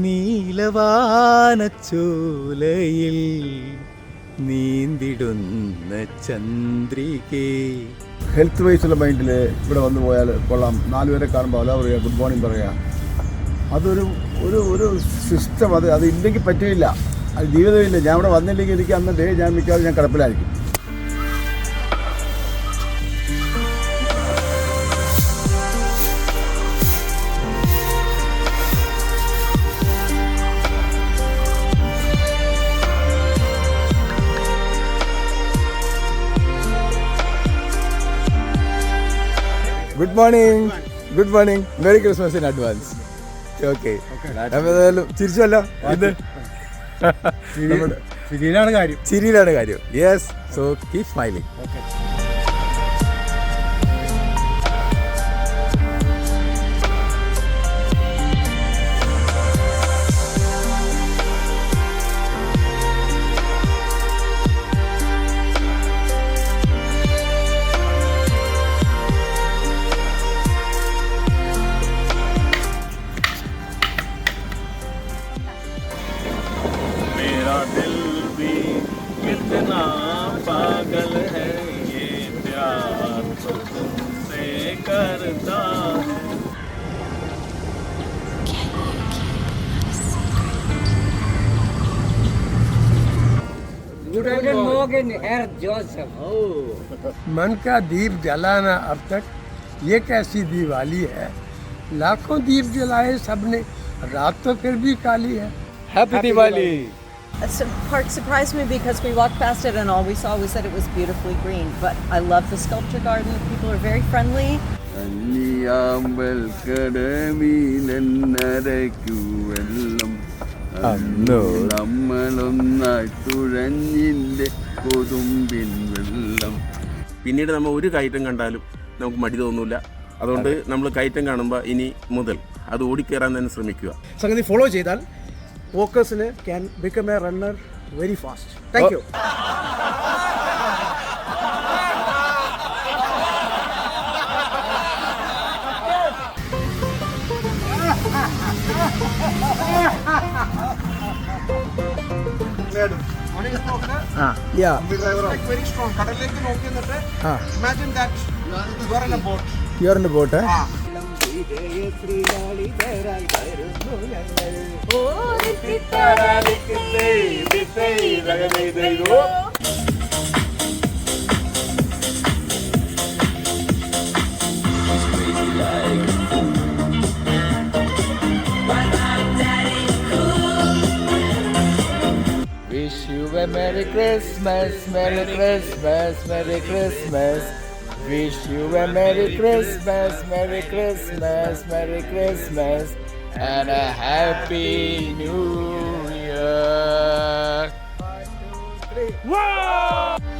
നീലവാനച്ചോലയിൽ നീന്തിടുന്ന ചന്ദ്രികേ. Health വൈസുള്ള മൈൻഡിൽ ഇവിടെ വന്നു പോയാൽ കൊള്ളാം. 4 പേരെ കാണുമ്പോൾ അല്ല പറയുക, ഗുഡ് മോർണിംഗ് പറയുക. അതൊരു ഒരു ഒരു സിസ്റ്റം. അത് ഇല്ലെങ്കിൽ പറ്റില്ല, അത് ജീവിതമില്ല. ഞാൻ ഇവിടെ വന്നില്ലെങ്കിൽ എനിക്ക് അന്ന് ഡേ ഞാൻ മിക്കവാറും ഞാൻ കിടപ്പിലായിരിക്കും. Good morning, good morning, merry Christmas in advance. Okay, ഏതായാലും ചിരിച്ചല്ലോ. ഇത് ചിരിയിലാണ് കാര്യം, ചിരിയിലാണ് കാര്യം. Yes, so keep smiling. दिल भी कितना पागल है, ये प्यार तो तुमसे करता है. Guten Morgen, Herr Joseph. मन का दीप जलाना अब तक, ये कैसी दिवाली है. लाखों दीप जलाए सबने, रात तो फिर भी काली है. Happy Diwali. The park surprised me because we walked past it and all we saw was that it was beautifully green. But I love the sculpture garden. People are very friendly. കല്യാമ്പൽ കടമീലെന്നരയ്ക്കു വെള്ളം നമ്മളൊന്നായി തുഴഞ്ഞിൻ്റെ കൊതുമ്പിൻ വെള്ളം. പിന്നീട് നമ്മൾ ഒരു കയറ്റം കണ്ടാലും നമുക്ക് മടി തോന്നില്ല. അതുകൊണ്ട് നമ്മൾ കയറ്റം കാണുമ്പോൾ ഇനി മുതൽ അത് ഓടിക്കയറാൻ തന്നെ ശ്രമിക്കുക. സംഗതി ഫോളോ ചെയ്താൽ walkers can become a runner very fast. Thank you. Yeah. Very strong. കടലിലേക്ക് നോക്കി നിന്നിട്ട് imagine that you are in a boat. You are in the boat, eh? Wish you a Merry Christmas, Merry Christmas, Merry Christmas. Wish you a Merry Christmas, Merry Christmas, Merry Christmas, and a Happy New Year. 1, 2, 3. Whoa!